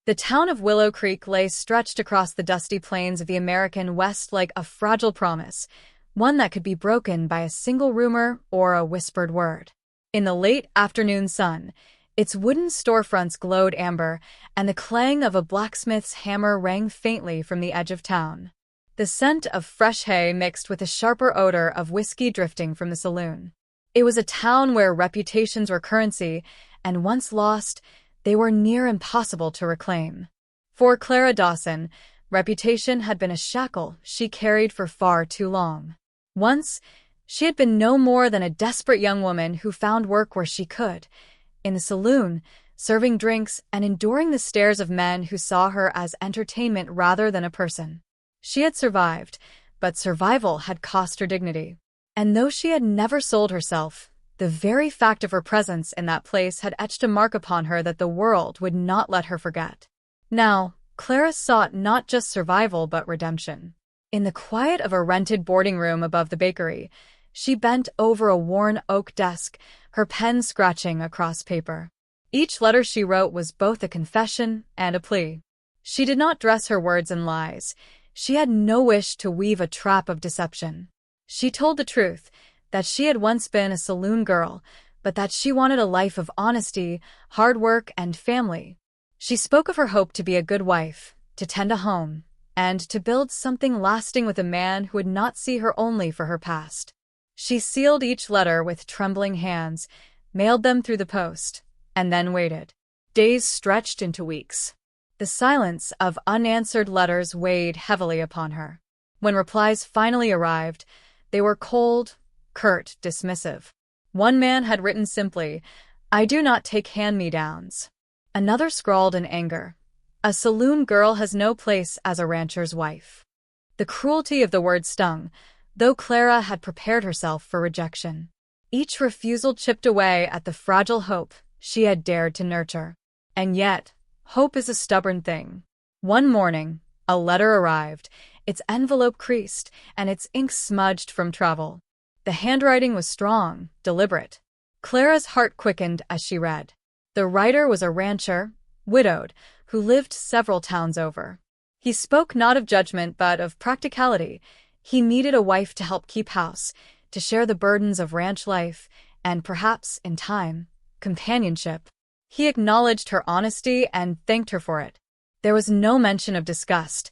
The town of Willow Creek lay stretched across the dusty plains of the American West like a fragile promise, one that could be broken by a single rumor or a whispered word. In the late afternoon sun, its wooden storefronts glowed amber, and the clang of a blacksmith's hammer rang faintly from the edge of town. The scent of fresh hay mixed with the sharper odor of whiskey drifting from the saloon. It was a town where reputations were currency, and once lost, they were near impossible to reclaim. For Clara Dawson, reputation had been a shackle she carried for far too long. Once, she had been no more than a desperate young woman who found work where she could, in the saloon, serving drinks and enduring the stares of men who saw her as entertainment rather than a person. She had survived, but survival had cost her dignity. And though she had never sold herself, the very fact of her presence in that place had etched a mark upon her that the world would not let her forget. Now, Clara sought not just survival but redemption. In the quiet of a rented boarding room above the bakery, she bent over a worn oak desk, her pen scratching across paper. Each letter she wrote was both a confession and a plea. She did not dress her words in lies. She had no wish to weave a trap of deception. She told the truth, that she had once been a saloon girl, but that she wanted a life of honesty, hard work, and family. She spoke of her hope to be a good wife, to tend a home, and to build something lasting with a man who would not see her only for her past. She sealed each letter with trembling hands, mailed them through the post, and then waited. Days stretched into weeks. The silence of unanswered letters weighed heavily upon her. When replies finally arrived, they were cold, curt, dismissive. One man had written simply, "I do not take hand-me-downs." Another scrawled in anger, "A saloon girl has no place as a rancher's wife." The cruelty of the word stung, though Clara had prepared herself for rejection. Each refusal chipped away at the fragile hope she had dared to nurture. And yet, hope is a stubborn thing. One morning, a letter arrived, its envelope creased, and its ink smudged from travel. The handwriting was strong, deliberate. Clara's heart quickened as she read. The writer was a rancher, widowed, who lived several towns over. He spoke not of judgment but of practicality. He needed a wife to help keep house, to share the burdens of ranch life, and perhaps, in time, companionship. He acknowledged her honesty and thanked her for it. There was no mention of disgust,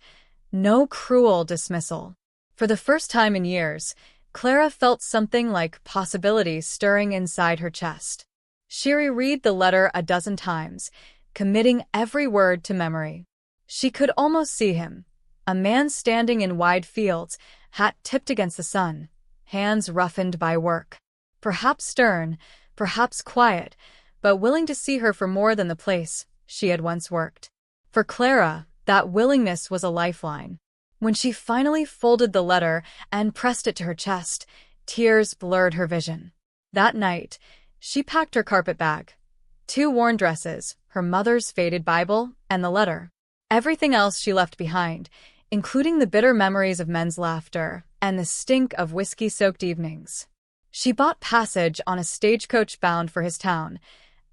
no cruel dismissal. For the first time in years, Clara felt something like possibility stirring inside her chest. She reread the letter a dozen times, committing every word to memory. She could almost see him, a man standing in wide fields, hat tipped against the sun, hands roughened by work. Perhaps stern, perhaps quiet, but willing to see her for more than the place she had once worked. For Clara, that willingness was a lifeline. When she finally folded the letter and pressed it to her chest, tears blurred her vision. That night, she packed her carpet bag. 2 worn dresses, her mother's faded Bible, and the letter. Everything else she left behind, including the bitter memories of men's laughter and the stink of whiskey-soaked evenings. She bought passage on a stagecoach bound for his town,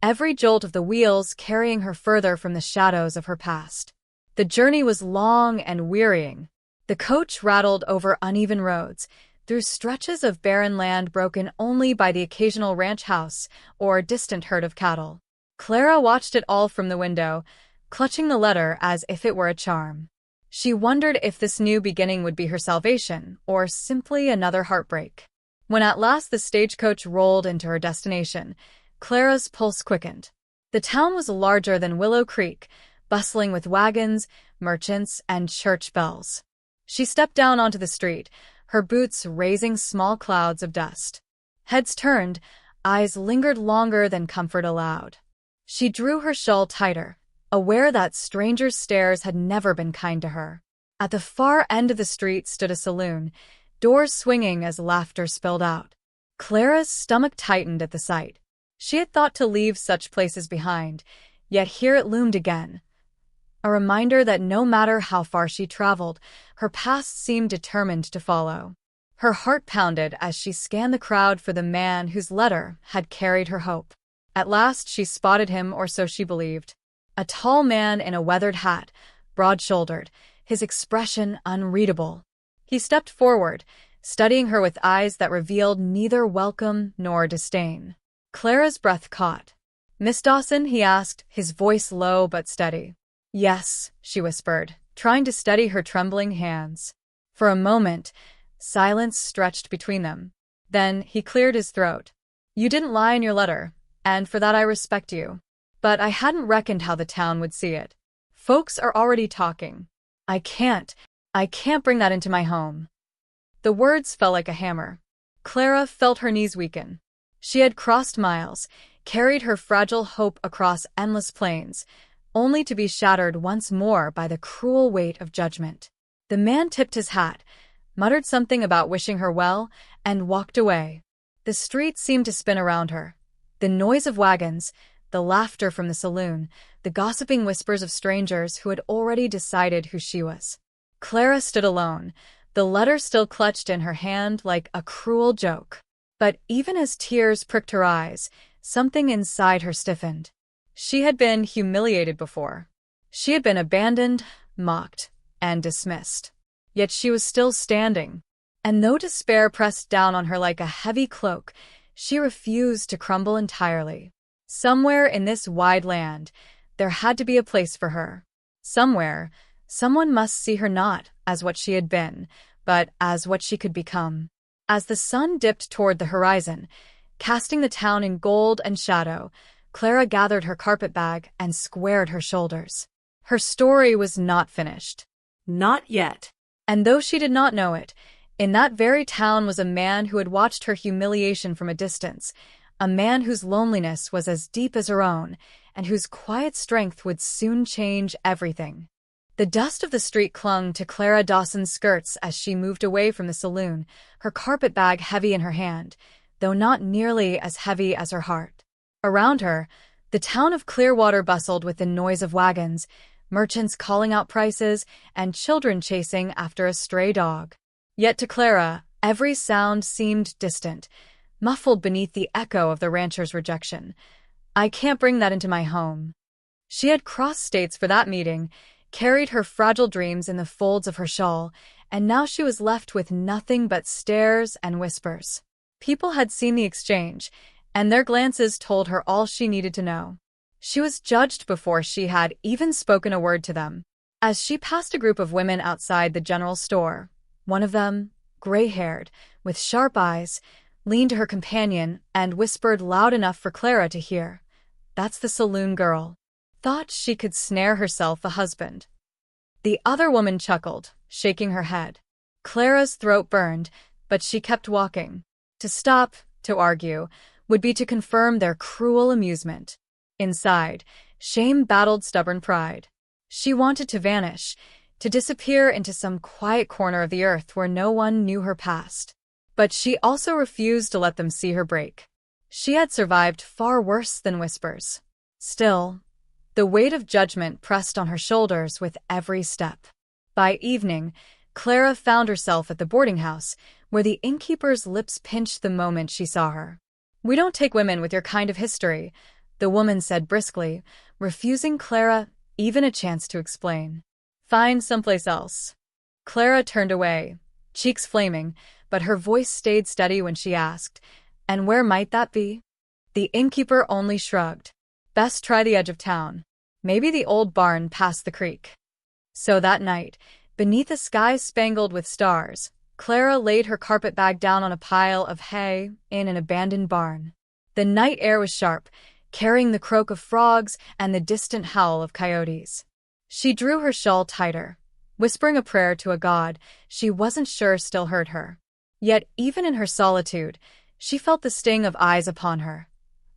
every jolt of the wheels carrying her further from the shadows of her past. The journey was long and wearying. The coach rattled over uneven roads, through stretches of barren land broken only by the occasional ranch house or distant herd of cattle. Clara watched it all from the window, clutching the letter as if it were a charm. She wondered if this new beginning would be her salvation or simply another heartbreak. When at last the stagecoach rolled into her destination, Clara's pulse quickened. The town was larger than Willow Creek, bustling with wagons, merchants, and church bells. She stepped down onto the street, her boots raising small clouds of dust. Heads turned, eyes lingered longer than comfort allowed. She drew her shawl tighter, aware that strangers' stares had never been kind to her. At the far end of the street stood a saloon, doors swinging as laughter spilled out. Clara's stomach tightened at the sight. She had thought to leave such places behind, yet here it loomed again. A reminder that no matter how far she traveled, her past seemed determined to follow. Her heart pounded as she scanned the crowd for the man whose letter had carried her hope. At last she spotted him, or so she believed. A tall man in a weathered hat, broad-shouldered, his expression unreadable. He stepped forward, studying her with eyes that revealed neither welcome nor disdain. Clara's breath caught. "Miss Dawson?" he asked, his voice low but steady. "Yes," she whispered, trying to steady her trembling hands. For a moment, silence stretched between them. Then he cleared his throat. "You didn't lie in your letter, and for that I respect you. But I hadn't reckoned how the town would see it. Folks are already talking. I can't bring that into my home." The words fell like a hammer. Clara felt her knees weaken. She had crossed miles, carried her fragile hope across endless plains, only to be shattered once more by the cruel weight of judgment. The man tipped his hat, muttered something about wishing her well, and walked away. The street seemed to spin around her. The noise of wagons, the laughter from the saloon, the gossiping whispers of strangers who had already decided who she was. Clara stood alone, the letter still clutched in her hand like a cruel joke. But even as tears pricked her eyes, something inside her stiffened. She had been humiliated before. She had been abandoned, mocked, and dismissed. Yet she was still standing. And though despair pressed down on her like a heavy cloak, she refused to crumble entirely. Somewhere in this wide land, there had to be a place for her. Somewhere, someone must see her not as what she had been, but as what she could become. As the sun dipped toward the horizon, casting the town in gold and shadow, Clara gathered her carpetbag and squared her shoulders. Her story was not finished. Not yet. And though she did not know it, in that very town was a man who had watched her humiliation from a distance, a man whose loneliness was as deep as her own, and whose quiet strength would soon change everything. The dust of the street clung to Clara Dawson's skirts as she moved away from the saloon, her carpetbag heavy in her hand, though not nearly as heavy as her heart. Around her, the town of Clearwater bustled with the noise of wagons, merchants calling out prices, and children chasing after a stray dog. Yet to Clara, every sound seemed distant, muffled beneath the echo of the rancher's rejection. "I can't bring that into my home." She had crossed states for that meeting, carried her fragile dreams in the folds of her shawl, and now she was left with nothing but stares and whispers. People had seen the exchange, and their glances told her all she needed to know. She was judged before she had even spoken a word to them. As she passed a group of women outside the general store, one of them, gray-haired, with sharp eyes, leaned to her companion and whispered loud enough for Clara to hear, "That's the saloon girl. Thought she could snare herself a husband." The other woman chuckled, shaking her head. Clara's throat burned, but she kept walking. To stop, to argue, would be to confirm their cruel amusement. Inside, shame battled stubborn pride. She wanted to vanish, to disappear into some quiet corner of the earth where no one knew her past. But she also refused to let them see her break. She had survived far worse than whispers. Still, the weight of judgment pressed on her shoulders with every step. By evening, Clara found herself at the boarding house, where the innkeeper's lips pinched the moment she saw her. "We don't take women with your kind of history," the woman said briskly, refusing Clara even a chance to explain. "Find someplace else." Clara turned away, cheeks flaming, but her voice stayed steady when she asked, "And where might that be?" The innkeeper only shrugged. "Best try the edge of town. Maybe the old barn past the creek." So that night, beneath a sky spangled with stars, Clara laid her carpetbag down on a pile of hay in an abandoned barn. The night air was sharp, carrying the croak of frogs and the distant howl of coyotes. She drew her shawl tighter, whispering a prayer to a god she wasn't sure still heard her. Yet even in her solitude, she felt the sting of eyes upon her,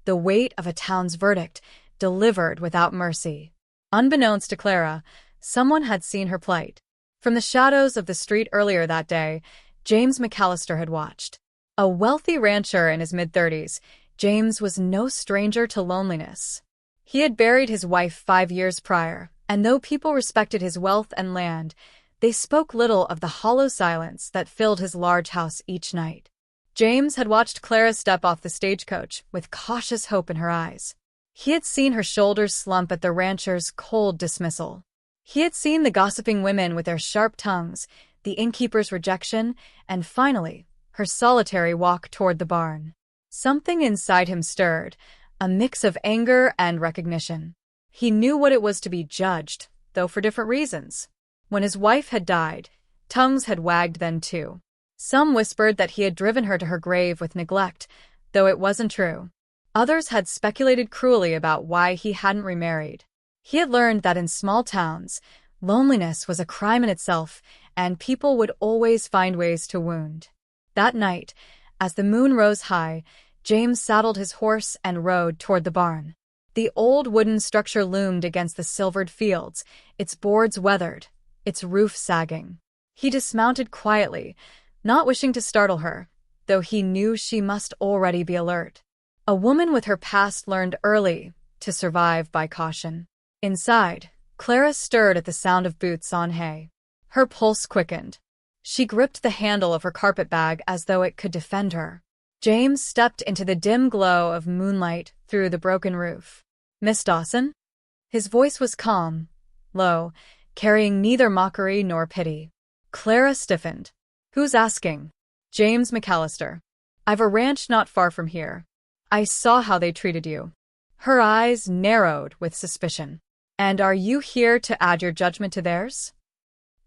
the weight of a town's verdict, delivered without mercy. Unbeknownst to Clara, someone had seen her plight. From the shadows of the street earlier that day, James McAllister had watched. A wealthy rancher in his mid-30s, James was no stranger to loneliness. He had buried his wife 5 years prior, and though people respected his wealth and land, they spoke little of the hollow silence that filled his large house each night. James had watched Clara step off the stagecoach with cautious hope in her eyes. He had seen her shoulders slump at the rancher's cold dismissal. He had seen the gossiping women with their sharp tongues, the innkeeper's rejection, and finally, her solitary walk toward the barn. Something inside him stirred, a mix of anger and recognition. He knew what it was to be judged, though for different reasons. When his wife had died, tongues had wagged then too. Some whispered that he had driven her to her grave with neglect, though it wasn't true. Others had speculated cruelly about why he hadn't remarried. He had learned that in small towns, loneliness was a crime in itself, and people would always find ways to wound. That night, as the moon rose high, James saddled his horse and rode toward the barn. The old wooden structure loomed against the silvered fields, its boards weathered, its roof sagging. He dismounted quietly, not wishing to startle her, though he knew she must already be alert. A woman with her past learned early to survive by caution. Inside, Clara stirred at the sound of boots on hay. Her pulse quickened. She gripped the handle of her carpet bag as though it could defend her. James stepped into the dim glow of moonlight through the broken roof. "Miss Dawson?" His voice was calm, low, carrying neither mockery nor pity. Clara stiffened. "Who's asking?" "James McAllister. I've a ranch not far from here. I saw how they treated you." Her eyes narrowed with suspicion. "And are you here to add your judgment to theirs?"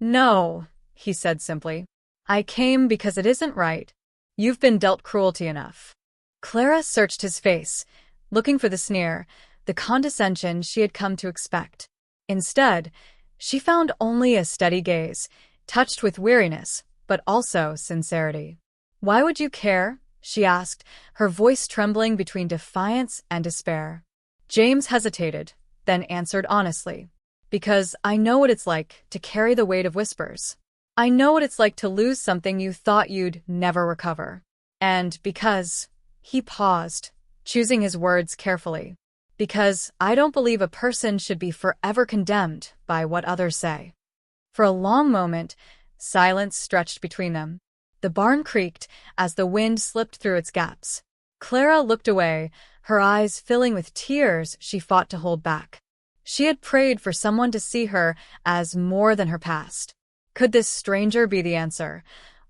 "No," he said simply. "I came because it isn't right. You've been dealt cruelty enough." Clara searched his face, looking for the sneer, the condescension she had come to expect. Instead, she found only a steady gaze, touched with weariness, but also sincerity. "Why would you care?" she asked, her voice trembling between defiance and despair. James hesitated, then answered honestly. "Because I know what it's like to carry the weight of whispers. I know what it's like to lose something you thought you'd never recover. And because—" he paused, choosing his words carefully. "Because I don't believe a person should be forever condemned by what others say." For a long moment, silence stretched between them. The barn creaked as the wind slipped through its gaps. Clara looked away, her eyes filling with tears she fought to hold back. She had prayed for someone to see her as more than her past. Could this stranger be the answer,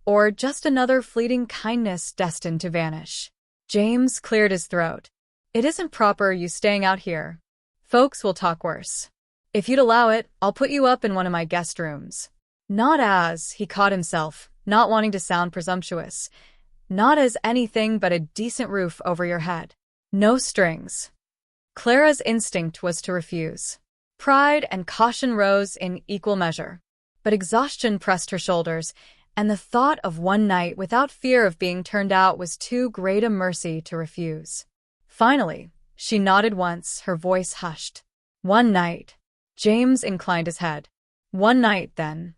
or just another fleeting kindness destined to vanish? James cleared his throat. "It isn't proper you staying out here. Folks will talk worse. If you'd allow it, I'll put you up in one of my guest rooms." Not as, he caught himself, not wanting to sound presumptuous. Not as anything but a decent roof over your head. No strings. Clara's instinct was to refuse. Pride and caution rose in equal measure. But exhaustion pressed her shoulders, and the thought of one night without fear of being turned out was too great a mercy to refuse. Finally, she nodded once, her voice hushed. "One night." James inclined his head. "One night, then."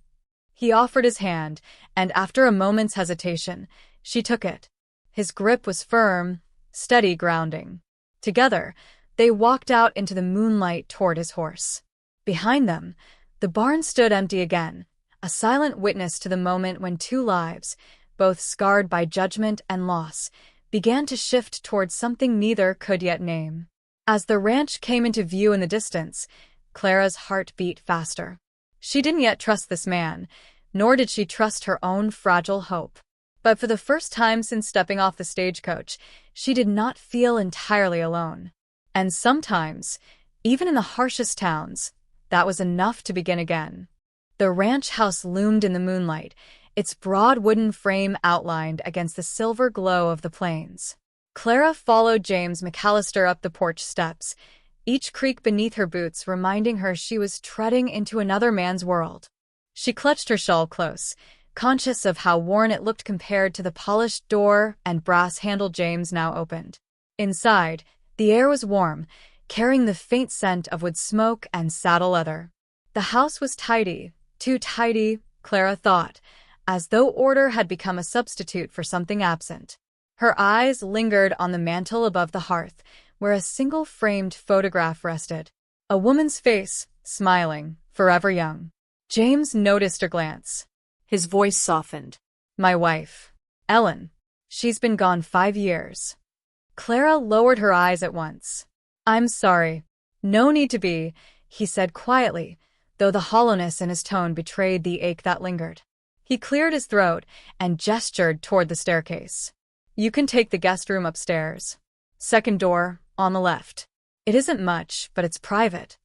He offered his hand, and after a moment's hesitation, she took it. His grip was firm, steady, grounding. Together, they walked out into the moonlight toward his horse. Behind them, the barn stood empty again, a silent witness to the moment when two lives, both scarred by judgment and loss, began to shift towards something neither could yet name. As the ranch came into view in the distance, Clara's heart beat faster. She didn't yet trust this man, nor did she trust her own fragile hope. But for the first time since stepping off the stagecoach, she did not feel entirely alone. And sometimes, even in the harshest towns, that was enough to begin again. The ranch house loomed in the moonlight, its broad wooden frame outlined against the silver glow of the plains. Clara followed James McAllister up the porch steps, each creak beneath her boots reminding her she was treading into another man's world. She clutched her shawl close, conscious of how worn it looked compared to the polished door and brass handle James now opened. Inside, the air was warm, carrying the faint scent of wood smoke and saddle leather. The house was tidy, too tidy, Clara thought, as though order had become a substitute for something absent. Her eyes lingered on the mantel above the hearth, where a single framed photograph rested. A woman's face, smiling, forever young. James noticed her glance. His voice softened. "My wife, Ellen. She's been gone 5 years." Clara lowered her eyes at once. I'm sorry. No need to be, he said quietly, though the hollowness in his tone betrayed the ache that lingered. He cleared his throat and gestured toward the staircase. You can take the guest room upstairs. Second door, on the left. It isn't much, but it's private.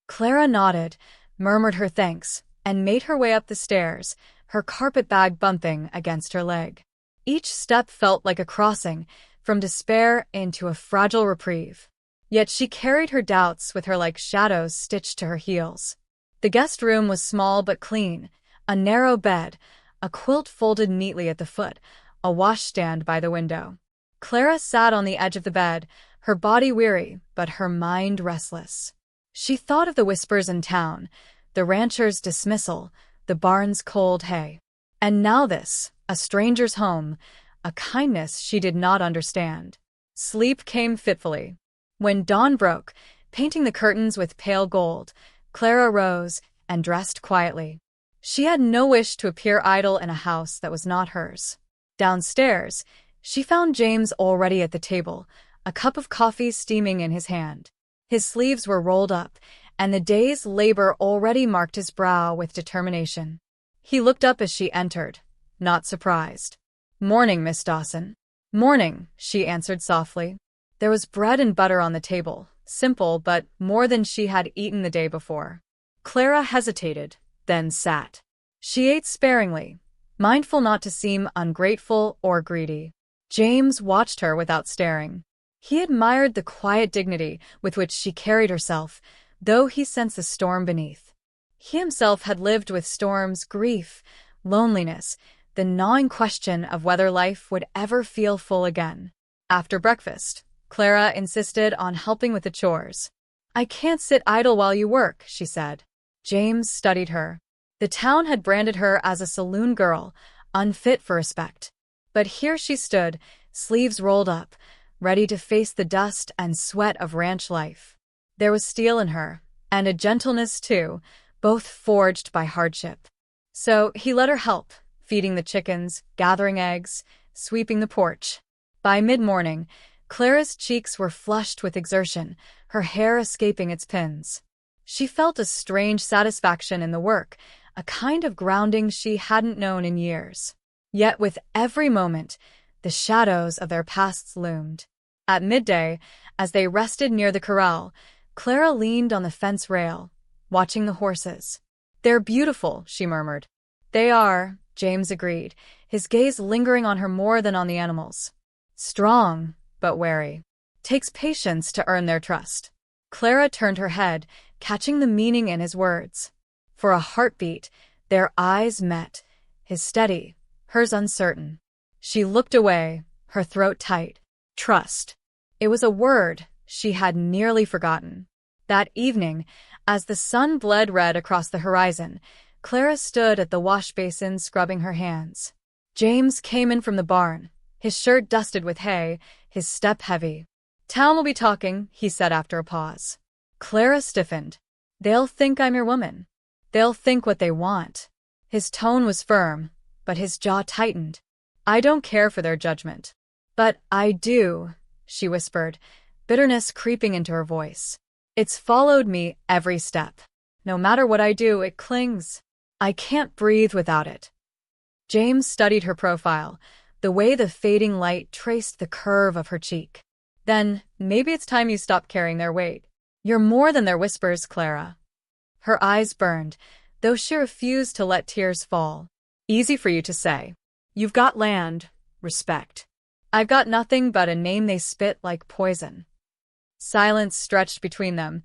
Clara nodded, murmured her thanks, and made her way up the stairs, her carpet bag bumping against her leg. Each step felt like a crossing, from despair into a fragile reprieve. Yet she carried her doubts with her like shadows stitched to her heels. The guest room was small but clean, a narrow bed, a quilt folded neatly at the foot, a washstand by the window. Clara sat on the edge of the bed, her body weary, but her mind restless. She thought of the whispers in town, the rancher's dismissal, the barn's cold hay. And now this, a stranger's home, a kindness she did not understand. Sleep came fitfully. When dawn broke, painting the curtains with pale gold, Clara rose and dressed quietly. She had no wish to appear idle in a house that was not hers. Downstairs, she found James already at the table, a cup of coffee steaming in his hand. His sleeves were rolled up, and the day's labor already marked his brow with determination. He looked up as she entered, not surprised. "Morning, Miss Dawson." "Morning," she answered softly. There was bread and butter on the table, simple but more than she had eaten the day before. Clara hesitated, then sat. She ate sparingly, mindful not to seem ungrateful or greedy. James watched her without staring. He admired the quiet dignity with which she carried herself, though he sensed the storm beneath. He himself had lived with storms, grief, loneliness, the gnawing question of whether life would ever feel full again. After breakfast, Clara insisted on helping with the chores. "I can't sit idle while you work," she said. James studied her. The town had branded her as a saloon girl, unfit for respect. But here she stood, sleeves rolled up, ready to face the dust and sweat of ranch life. There was steel in her, and a gentleness too, both forged by hardship. So he let her help, feeding the chickens, gathering eggs, sweeping the porch. By mid-morning, Clara's cheeks were flushed with exertion, her hair escaping its pins. She felt a strange satisfaction in the work, a kind of grounding she hadn't known in years. Yet with every moment, the shadows of their pasts loomed. At midday, as they rested near the corral, Clara leaned on the fence rail, watching the horses. "They're beautiful," she murmured. "They are," James agreed, his gaze lingering on her more than on the animals. "Strong, but wary. Takes patience to earn their trust." Clara turned her head, catching the meaning in his words. For a heartbeat, their eyes met, his steady, hers uncertain. She looked away, her throat tight. Trust. It was a word she had nearly forgotten. That evening, as the sun bled red across the horizon, Clara stood at the wash basin scrubbing her hands. James came in from the barn, his shirt dusted with hay, his step heavy. "Town will be talking," he said after a pause. Clara stiffened. "They'll think I'm your woman. They'll think what they want." His tone was firm, but his jaw tightened. "I don't care for their judgment." "But I do," she whispered, bitterness creeping into her voice. "It's followed me every step. No matter what I do, it clings. I can't breathe without it." James studied her profile, the way the fading light traced the curve of her cheek. "Then, maybe it's time you stop carrying their weight. You're more than their whispers, Clara." Her eyes burned, though she refused to let tears fall. "Easy for you to say. You've got land, respect. I've got nothing but a name they spit like poison." Silence stretched between them,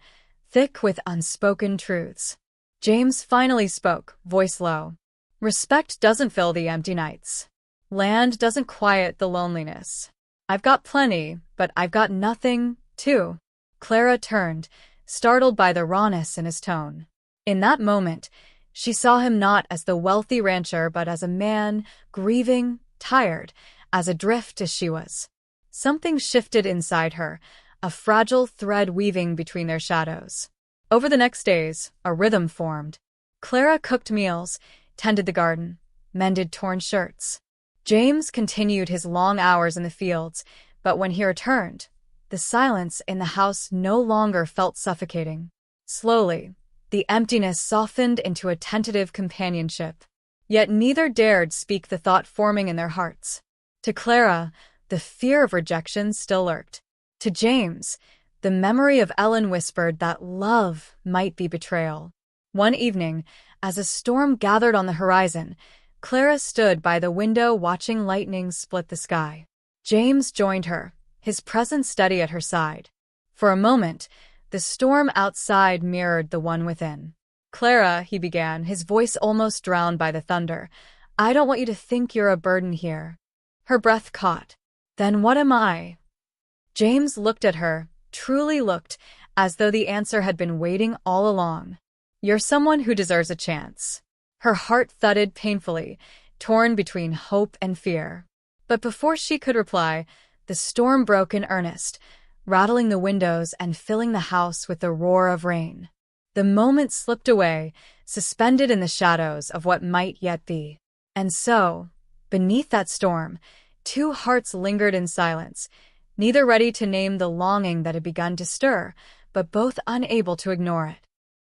thick with unspoken truths. James finally spoke, voice low. "Respect doesn't fill the empty nights. Land doesn't quiet the loneliness. I've got plenty, but I've got nothing, too." Clara turned, startled by the rawness in his tone. In that moment, she saw him not as the wealthy rancher but as a man, grieving, tired, as adrift as she was. Something shifted inside her, a fragile thread weaving between their shadows. Over the next days, a rhythm formed. Clara cooked meals, tended the garden, mended torn shirts. James continued his long hours in the fields, but when he returned, The silence in the house no longer felt suffocating. Slowly, the emptiness softened into a tentative companionship. Yet neither dared speak the thought forming in their hearts. To Clara, the fear of rejection still lurked. To James, the memory of Ellen whispered that love might be betrayal. One evening, as a storm gathered on the horizon, Clara stood by the window watching lightning split the sky. James joined her, his presence steady at her side. For a moment, the storm outside mirrored the one within. "Clara," he began, his voice almost drowned by the thunder, "I don't want you to think you're a burden here." Her breath caught. "Then what am I?" James looked at her, truly looked, as though the answer had been waiting all along. "You're someone who deserves a chance." Her heart thudded painfully, torn between hope and fear. But before she could reply, the storm broke in earnest, rattling the windows and filling the house with the roar of rain. The moment slipped away, suspended in the shadows of what might yet be. And so, beneath that storm, two hearts lingered in silence, neither ready to name the longing that had begun to stir, but both unable to ignore it.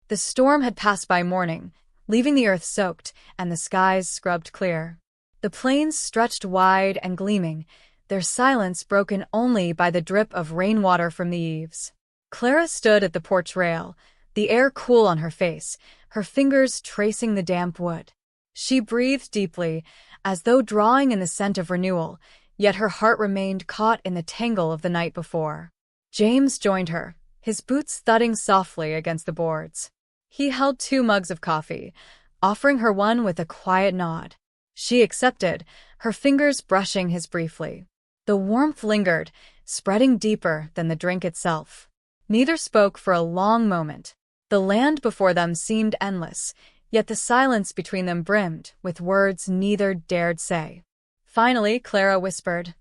The storm had passed by morning, leaving the earth soaked and the skies scrubbed clear. The plains stretched wide and gleaming, their silence broken only by the drip of rainwater from the eaves. Clara stood at the porch rail, the air cool on her face, her fingers tracing the damp wood. She breathed deeply, as though drawing in the scent of renewal, yet her heart remained caught in the tangle of the night before. James joined her, his boots thudding softly against the boards. He held 2 mugs of coffee, offering her one with a quiet nod. She accepted, her fingers brushing his briefly. The warmth lingered, spreading deeper than the drink itself. Neither spoke for a long moment. The land before them seemed endless, yet the silence between them brimmed with words neither dared say. Finally, Clara whispered,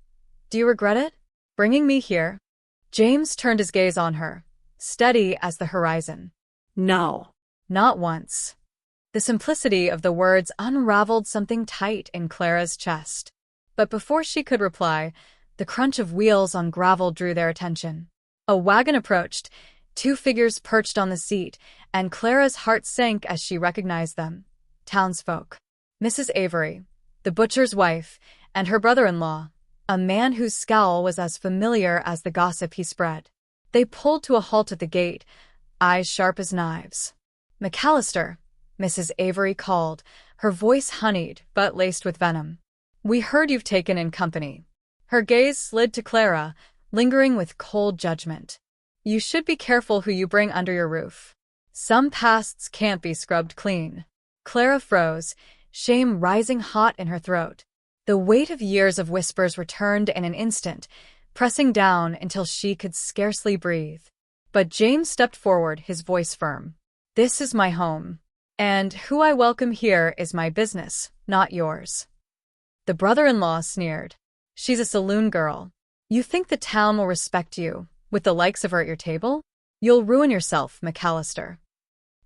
"Do you regret it? Bringing me here?" James turned his gaze on her, steady as the horizon. "No." Not once. The simplicity of the words unraveled something tight in Clara's chest. But before she could reply, the crunch of wheels on gravel drew their attention. A wagon approached, 2 figures perched on the seat, and Clara's heart sank as she recognized them. Townsfolk. Mrs. Avery, the butcher's wife, and her brother-in-law, a man whose scowl was as familiar as the gossip he spread. They pulled to a halt at the gate, eyes sharp as knives. "McAllister," Mrs. Avery called, her voice honeyed but laced with venom. "We heard you've taken in company." Her gaze slid to Clara, lingering with cold judgment. "You should be careful who you bring under your roof. Some pasts can't be scrubbed clean." Clara froze, shame rising hot in her throat. The weight of years of whispers returned in an instant, pressing down until she could scarcely breathe. But James stepped forward, his voice firm. "This is my home. And who I welcome here is my business, not yours." The brother-in-law sneered. "She's a saloon girl. You think the town will respect you, with the likes of her at your table? You'll ruin yourself, McAllister."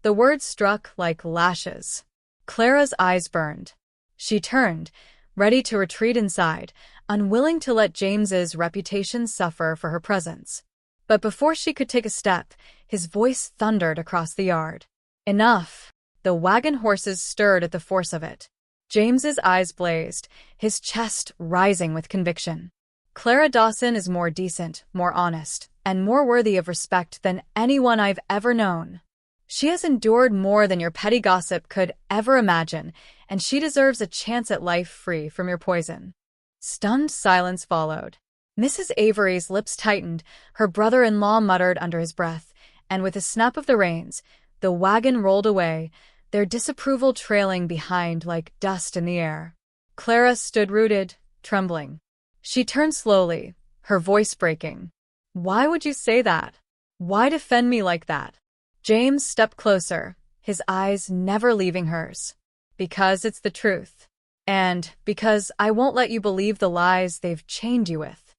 The words struck like lashes. Clara's eyes burned. She turned, ready to retreat inside, unwilling to let James's reputation suffer for her presence. But before she could take a step, his voice thundered across the yard. "Enough!" The wagon horses stirred at the force of it. James's eyes blazed, his chest rising with conviction. "Clara Dawson is more decent, more honest, and more worthy of respect than anyone I've ever known. She has endured more than your petty gossip could ever imagine, and she deserves a chance at life free from your poison." Stunned silence followed. Mrs. Avery's lips tightened, her brother-in-law muttered under his breath, and with a snap of the reins, the wagon rolled away, their disapproval trailing behind like dust in the air. Clara stood rooted, trembling. She turned slowly, her voice breaking. "Why would you say that? Why defend me like that?" James stepped closer, his eyes never leaving hers. "Because it's the truth. And because I won't let you believe the lies they've chained you with."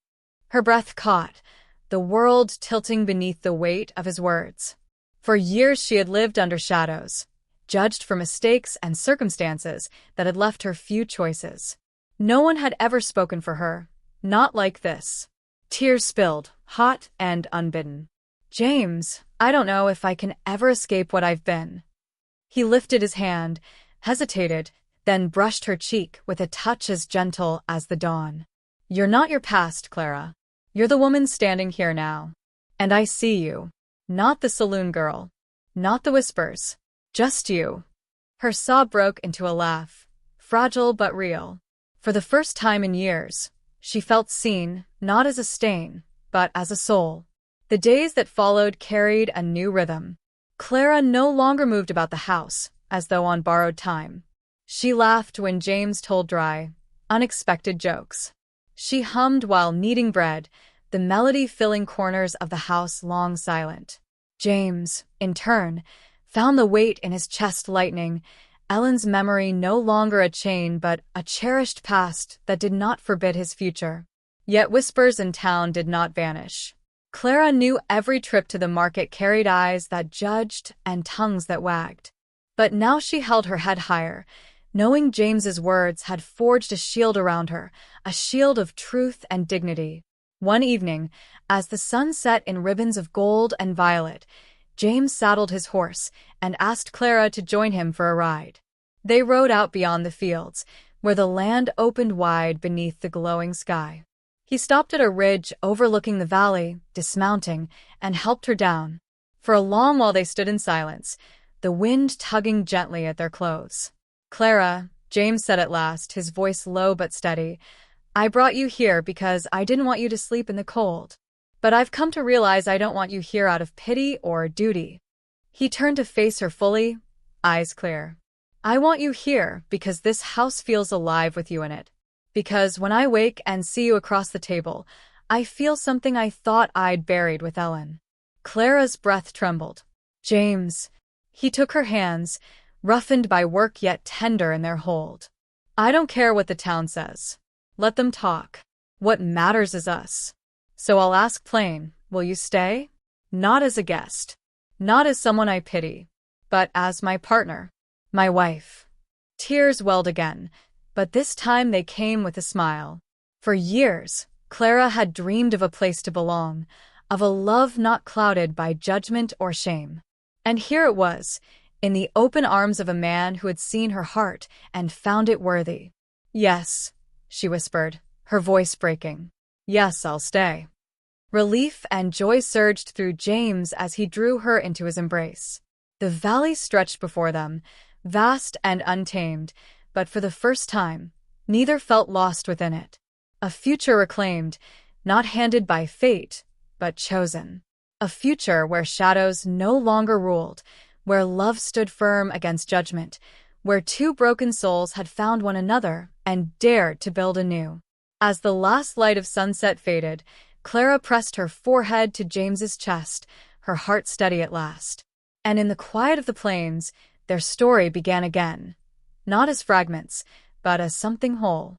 Her breath caught, the world tilting beneath the weight of his words. For years she had lived under shadows, judged for mistakes and circumstances that had left her few choices. No one had ever spoken for her, not like this. Tears spilled, hot and unbidden. James, I don't know if I can ever escape what I've been. He lifted his hand, hesitated, then brushed her cheek with a touch as gentle as the dawn. You're not your past, Clara. You're the woman standing here now. And I see you. Not the saloon girl. Not the whispers. Just you. Her sob broke into a laugh, fragile but real. For the first time in years, she felt seen, not as a stain, but as a soul. The days that followed carried a new rhythm. Clara no longer moved about the house, as though on borrowed time. She laughed when James told dry, unexpected jokes. She hummed while kneading bread, the melody filling corners of the house long silent. James, in turn, found the weight in his chest lightening, Ellen's memory no longer a chain but a cherished past that did not forbid his future. Yet whispers in town did not vanish. Clara knew every trip to the market carried eyes that judged and tongues that wagged. But now she held her head higher, knowing James's words had forged a shield around her, a shield of truth and dignity. One evening, as the sun set in ribbons of gold and violet, James saddled his horse and asked Clara to join him for a ride. They rode out beyond the fields, where the land opened wide beneath the glowing sky. He stopped at a ridge overlooking the valley, dismounting, and helped her down. For a long while they stood in silence, the wind tugging gently at their clothes. Clara, James said at last, his voice low but steady, I brought you here because I didn't want you to sleep in the cold. But I've come to realize I don't want you here out of pity or duty. He turned to face her fully, eyes clear. I want you here because this house feels alive with you in it. Because when I wake and see you across the table, I feel something I thought I'd buried with Ellen. Clara's breath trembled. James. He took her hands, roughened by work yet tender in their hold. I don't care what the town says. Let them talk. What matters is us. So I'll ask plain, will you stay? Not as a guest. Not as someone I pity. But as my partner. My wife. Tears welled again, but this time they came with a smile. For years, Clara had dreamed of a place to belong, of a love not clouded by judgment or shame. And here it was, in the open arms of a man who had seen her heart and found it worthy. Yes, she whispered, her voice breaking. Yes, I'll stay. Relief and joy surged through James as he drew her into his embrace. The valley stretched before them, vast and untamed, but for the first time, neither felt lost within it. A future reclaimed, not handed by fate, but chosen. A future where shadows no longer ruled, where love stood firm against judgment, where two broken souls had found one another and dared to build anew. As the last light of sunset faded, Clara pressed her forehead to James's chest, her heart steady at last. And in the quiet of the plains, their story began again, not as fragments, but as something whole.